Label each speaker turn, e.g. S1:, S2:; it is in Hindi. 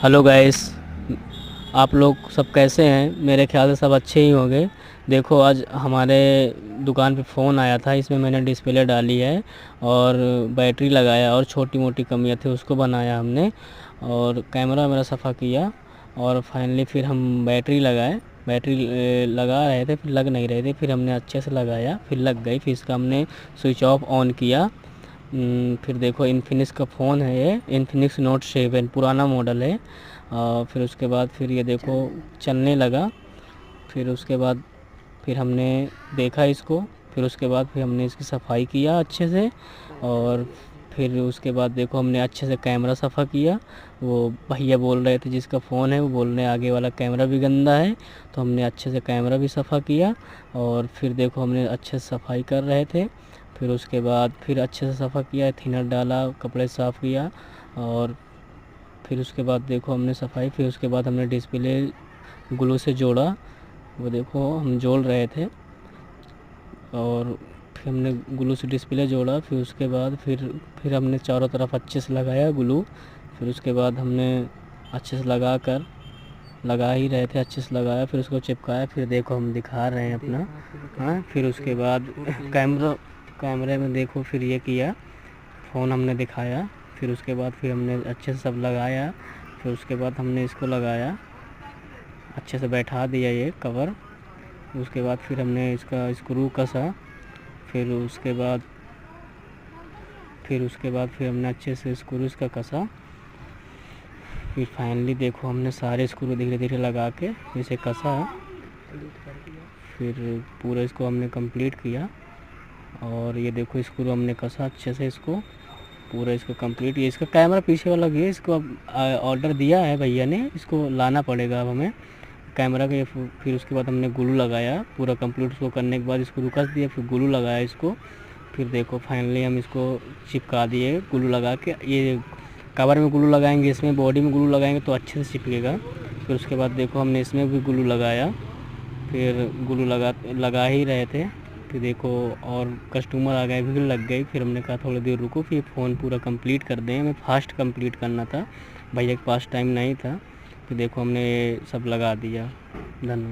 S1: हेलो गाइस, आप लोग सब कैसे हैं। मेरे ख्याल से सब अच्छे ही होंगे। देखो, आज हमारे दुकान पे फ़ोन आया था, इसमें मैंने डिस्प्ले डाली है और बैटरी लगाया और छोटी मोटी कमियां थी उसको बनाया हमने, और कैमरा मेरा सफ़ा किया, और फाइनली फिर हम बैटरी लगाए। बैटरी लगा रहे थे, फिर लग नहीं रहे थे, फिर हमने अच्छे से लगाया, फिर लग गई। फिर इसका हमने स्विच ऑफ ऑन किया। फिर देखो, इन्फिनिक्स का फ़ोन है ये, इन्फिनिक्स नोट 7 पुराना मॉडल है। फिर उसके बाद फिर ये देखो चलने लगा। फिर उसके बाद फिर हमने देखा इसको। फिर उसके बाद फिर हमने इसकी सफाई किया अच्छे से, और फिर उसके बाद देखो हमने अच्छे से कैमरा सफ़ा किया। वो भैया बोल रहे थे जिसका फ़ोन है, वो बोल रहे आगे वाला कैमरा भी गंदा है, तो हमने अच्छे से कैमरा भी सफ़ा किया। और फिर देखो हमने अच्छे से सफाई कर रहे थे। फिर उसके बाद फिर अच्छे से सफ़ा किया, थिनर डाला, कपड़े साफ़ किया, और फिर उसके बाद देखो हमने सफाई। फिर उसके बाद हमने डिस्प्ले ग्लू से जोड़ा। वो देखो हम जोड़ रहे थे, और फिर हमने ग्लू से डिस्प्ले जोड़ा। फिर उसके बाद फिर हमने चारों तरफ अच्छे से लगाया ग्लू। फिर उसके बाद हमने अच्छे से लगा ही रहे थे, अच्छे से लगाया, फिर उसको चिपकाया। फिर देखो हम दिखा रहे हैं अपना। हाँ, फिर उसके बाद कैमरे में देखो फिर ये किया, फ़ोन हमने दिखाया। फिर उसके बाद फिर हमने अच्छे से सब लगाया। फिर उसके बाद हमने इसको लगाया, अच्छे से बैठा दिया ये कवर। उसके बाद फिर हमने इसका स्क्रू कसा। फिर उसके बाद फिर हमने अच्छे से स्क्रू इसका कसा। फिर फाइनली देखो हमने सारे स्क्रू धीरे धीरे लगा के इसे कसा। फिर पूरा इसको हमने कंप्लीट किया, और ये देखो स्क्रू हमने कसा अच्छे से इसको पूरा इसको कंप्लीट। ये इसका कैमरा पीछे वाला भी है, इसको अब ऑर्डर दिया है भैया ने, इसको लाना पड़ेगा अब हमें कैमरा के। फिर उसके बाद हमने ग्लू लगाया पूरा कंप्लीट। उसको करने के बाद इसको कस दिया, फिर ग्लू लगाया इसको। फिर देखो फाइनली हम इसको चिपका दिए ग्लू लगा के। ये कवर में ग्लू लगाएंगे, इसमें बॉडी में ग्लू लगाएंगे तो अच्छे से चिपकेगा। फिर उसके बाद देखो हमने इसमें भी ग्लू लगाया। फिर ग्लू लगा ही रहे थे, फिर देखो और कस्टमर आ गए, भीड़ लग गई। फिर हमने कहा थोड़ी देर रुको, फिर फ़ोन पूरा कंप्लीट कर दें, हमें फास्ट कंप्लीट करना था, भैया के पास टाइम नहीं था। फिर देखो हमने सब लगा दिया। धन्यवाद।